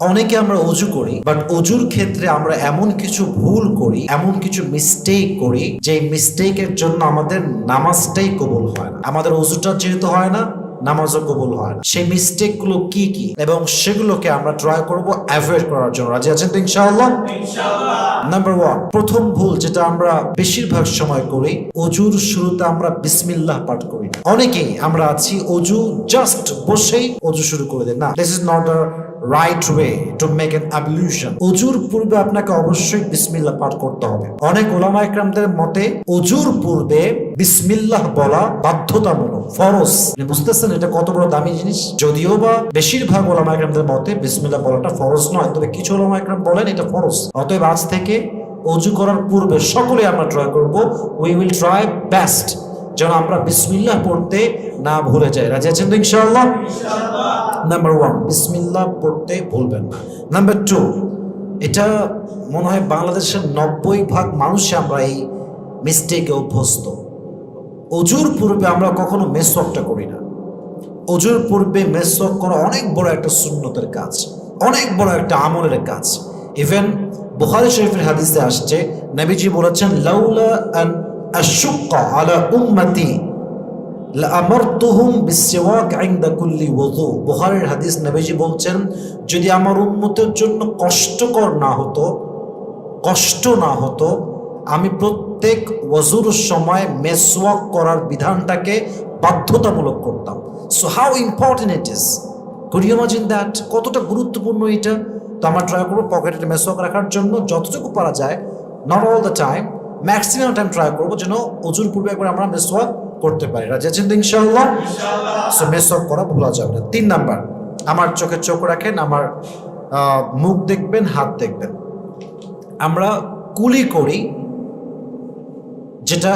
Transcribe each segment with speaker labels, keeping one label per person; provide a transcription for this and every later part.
Speaker 1: অনেকে আমরা অজু করি, বাট অজুর ক্ষেত্রে আমরা এমন কিছু ভুল করি, এমন কিছু মিস্টেক করি, যে মিস্টেকের জন্য আমাদের নামাজটাই কবুল হয় না। আমাদের অজুটা যেহেতু হয় না, নামাজও কবুল হয় না। সেই মিস্টেক গুলো কি কি এবং সেগুলোকে আমরা ট্রাই করব অ্যাভয়েড করার জন্য। রাজি আছেন তো ইনশাআল্লাহ? নাম্বার ওয়ান, প্রথম ভুল যেটা আমরা বেশিরভাগ সময় করি, অজুর শুরুতে আমরা বিসমিল্লাহ পাঠ করি না। অনেকেই আমরা আছি অজু জাস্ট বসেই অজু শুরু করে দেয়। না, this is not a right way to make an ablution. অজুর পূর্বে আপনাকে অবশ্যই বিসমিল্লাহ পাঠ করতে হবে। অনেক ওলামা ইকরামদের মতে অজুর পূর্বে বিসমিল্লাহ বলা বাধ্যতামূলক, ফরজ। বুঝতেছেন এটা কত বড় দামি জিনিস? যদিও বা বেশিরভাগ ওলামা ইকরামদের মতে বিসমিল্লাহ বলাটা ফরজ নয়, তবে কিছু ওলামা ইকরাম বলেন এটা ফরজ। অতএব আজ থেকে অজু করার পূর্বে সকলে আমরা ট্রাই করব, উই উইল ট্রাই বেস্ট যেন আমরা বিসমিল্লাহ পড়তে না ভুলে যাই। রাজি আছেন তো ইনশাআল্লাহ? নাম্বার ওয়ান, বিসমিল্লাহ পড়তে ভুলবেন না। নাম্বার টু, এটা মনে হয় বাংলাদেশের 90% মানুষই আমরা এই মিস্টেকে অভ্যস্ত। অজুর পূর্বে আমরা কখনো মেসওয়াকটা করি না। অজুর পূর্বে মেসওয়াক করা অনেক বড় একটা সুন্নতের কাজ, অনেক বড় একটা আমলের কাজ। ইভেন বুখারী শরীফের হাদিসে আসছে, নবীজি বলেছেন, লাউলা আন আশুক্কা আলা উম্মতি লাআমারতুহুম বিসওয়াক ইনদা কুল্লি ওযু। বুখারীর হাদিস, নবীজি বলছেন, যদি আমার উম্মতের জন্য কষ্ট না হতো আমি প্রত্যেক ওযুর সময় মেসওয়াক করার বিধানটাকে বাধ্যতামূলক করতাম। So how important it is, could you imagine that? কতটা গুরুত্বপূর্ণ এটা। তো আমরা ট্রাই করবো পকেটে মেসওয়াক রাখার জন্য যতটুকু পারা যায়, not all the time, maximum time try করবো যেন অজুর পূর্বে একবার আমরা মেসওয়াক করতে পারি। রাজি আছেন তো ইনশাআল্লাহ? সো মেসওয়াক করা ভোলা যাবে না। 3 নাম্বার, আমার চোখে চোখ রাখেন, আমার মুখ দেখবেন, হাত দেখবেন। আমরা কুলি করি, যেটা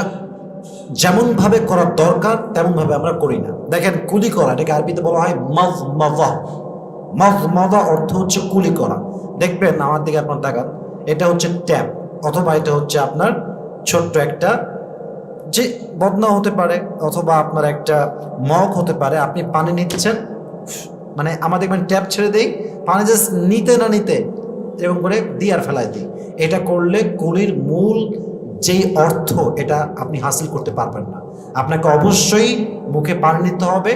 Speaker 1: যেমন ভাবে করার দরকার তেমন ভাবে আমরা করি না। দেখেন, কুলি করা, এটাকে আরবিতে বলা হয় মাযমাযা। মাযমাযা অর্থ হচ্ছে কুলি করা। দেখবেন, আমার দিকে আপনার তাকান, এটা হচ্ছে ট্যাপ, অথবা এটা হচ্ছে আপনার ছোট্ট একটা যে বদনা হতে পারে, অথবা আপনার একটা মগ হতে পারে। আপনি পানি নিচ্ছেন, মানে আমার দেখবেন ট্যাপ ছেড়ে দেই, পানি জাস্ট নিতে না নিতে এরকম করে দিই আর ফেলাই দিই। এটা করলে কুলির মূল যেই অর্থ, এটা আপনি হাসিল করতে পারবেন না। আপনাকে অবশ্যই মুখে পানি নিতে হবে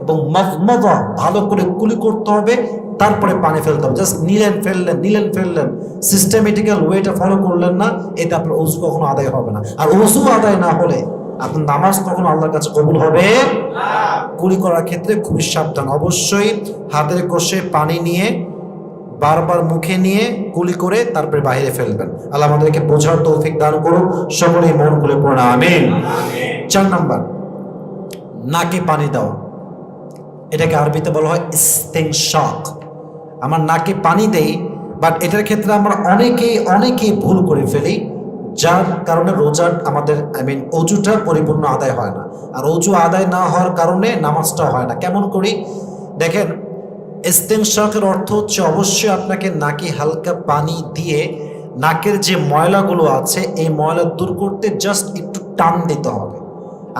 Speaker 1: এবং মাযমাযা ভালো করে কুলি করতে হবে, তারপরে পানি ফেলতে হবে। জাস্ট নিলেন ফেললেন সিস্টেমেটিক্যাল ওয়েটা ফলো করলেন না, এতে আপনার ওযু কখনো আদায় হবে না। আর ওযু আদায় না হলে আপনার নামাজ কখনো আল্লাহর কাছে কবুল হবে না। কুলি করার ক্ষেত্রে খুবই সাবধান। অবশ্যই হাতের কষে পানি নিয়ে বারবার মুখে নিয়ে কুলি করে তারপরে বাইরে ফেলবেন। আল্লাহ আমাদেরকে বোঝার তৌফিক দান করুন, সকলেই মন খুলে পড়ুন আমিন। 4 নাম্বার, নাকে পানি দাও, এটাকে আরবিতে বলা হয় ইস্তিনশাক। আমার নাকে পানি দেই, বাট এটার ক্ষেত্রে আমরা অনেকেই ভুল করে ফেলি, যার কারণে রোজার আমাদের অজুটা পরিপূর্ণ আদায় হয় না। আর অজু আদায় না হওয়ার কারণে নামাজটা হয় না। কেমন করি দেখেন, ইস্তিনশাকের অর্থ হচ্ছে অবশ্যই আপনাকে নাকে হালকা পানি দিয়ে নাকের যে ময়লাগুলো আছে এই ময়লা দূর করতে জাস্ট একটু টান দিতে হবে।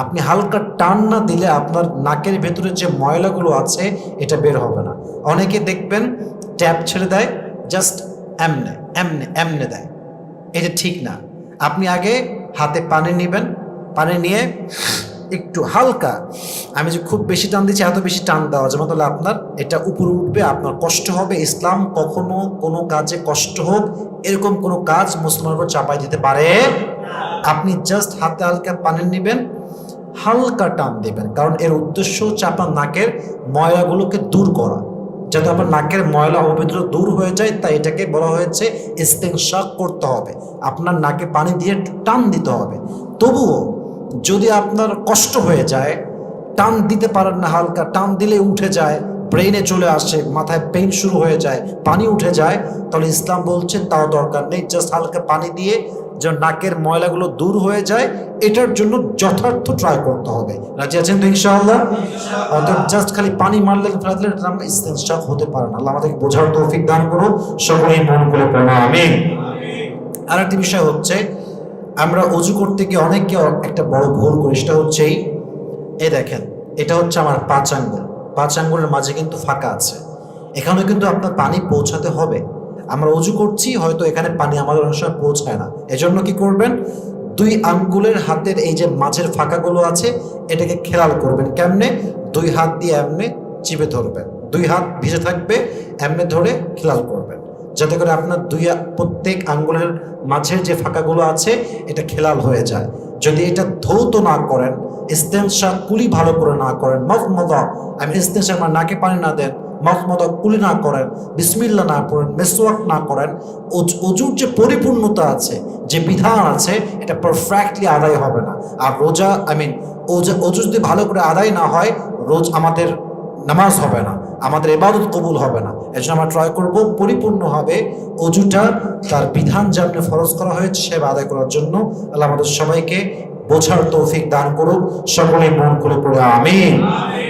Speaker 1: আপনি হালকা টান না দিলে আপনার নাকের ভেতরে যে ময়লাগুলো আছে এটা বের হবে না। অনেকে দেখবেন ট্যাপ ছেড়ে দেয়, জাস্ট এমনে দেয়, এটা ঠিক না। আপনি আগে হাতে পানি নেবেন, পানি নিয়ে একটু হালকা, আমি যে খুব বেশি টান দিচ্ছি, এত বেশি টান দেওয়া যাবে, তাহলে আপনার এটা উপরে উঠবে, আপনার কষ্ট হবে। ইসলাম কখনো কোনো কাজে কষ্ট হোক এরকম কোনো কাজ মুসলমানের উপর চাপাই দিতে পারে। আপনি জাস্ট হাতে হালকা পানি নেবেন, হালকা টান দিবেন, কারণ এর উদ্দেশ্য হচ্ছে আপনার নাকের ময়লাগুলোকে দূর করা, যাতে আপনার নাকের ময়লা অপবিত্র দূর হয়ে যায়। তাই এটাকে বলা হয়েছে ইস্তিনশাক করতে হবে। আপনার নাকে পানি দিয়ে টান দিতে হবে। তবুও যদি আপনার কষ্ট হয়ে যায়, টান দিতে পারেন না, হালকা টান দিলে উঠে যায়, ব্রেইনে চলে আসে, মাথায় পেইন শুরু হয়ে যায়, পানি উঠে যায়, তাহলে ইসলাম বলছে তাও দরকার নেই। জাস্ট হালকা পানি দিয়ে যেন নাকের ময়লাগুলো দূর হয়ে যায়, এটার জন্য যথার্থ ট্রাই করতে হবে। রাজি আছেন তো ইনশাআল্লাহ? অতএব জাস্ট খালি পানি মারলেন ফেলালেন, এটা আমরা ইস্তিনশাক হতে পারে না। আল্লাহ আমাদেরকে বোঝার তৌফিক দান করুন, সকলেই মন করে পড়ুন আমিন। আরেকটি বিষয় হচ্ছে, আমরা অজু করতে গিয়ে অনেকে একটা বড় ভুল করি, সেটা হচ্ছে এই দেখেন, এটা হচ্ছে আমার 5 আঙ্গুল, 5 আঙ্গুলের মাঝে কিন্তু ফাঁকা আছে। এখানে কিন্তু আপনার পানি পৌঁছাতে হবে। আমরা অজু করছি, হয়তো এখানে পানি আমাদের অনেক সময় পৌঁছায় না, এজন্য কি করবেন, 2 আঙ্গুলের হাতের এই যে মাঝের ফাঁকাগুলো আছে এটাকে খেয়াল করবেন। কেমনে? 2 হাত দিয়ে এমনি চিপে ধরবেন, 2 হাত ভিজে থাকবে, এমনি ধরে খেয়াল করবেন যাতে করে আপনার প্রত্যেক আঙ্গুলের মাঝের যে ফাঁকাগুলো আছে এটা খেলাল হয়ে যায়। যদি এটা ধৌত না করেন, ইস্তেনশাক কুলি ভালো করে না করেন, মফমদা আমি ইস্তেনশাক আমার নাকে পানি না দেন, মফমদা কুলি না করেন, বিসমিল্লাহ না পড়েন, মেসওয়াক না করেন, অজুর যে পরিপূর্ণতা আছে, যে বিধান আছে, এটা পারফেক্টলি আদায় হবে না। আর রোজা অজু যদি ভালো করে আদায় না হয়, আমাদের নামাজ হবে না, আমাদের ইবাদত কবুল হবে না। এর জন্য আমরা ট্রাই করবো পরিপূর্ণভাবে অজুটা তার বিধান যেমন ফরজ করা হয়েছে সেভাবে আদায় করার জন্য। আল্লাহ আমাদের সবাইকে বোঝার তৌফিক দান করুক, সকলেই মন খুলে পড়ে আমিন।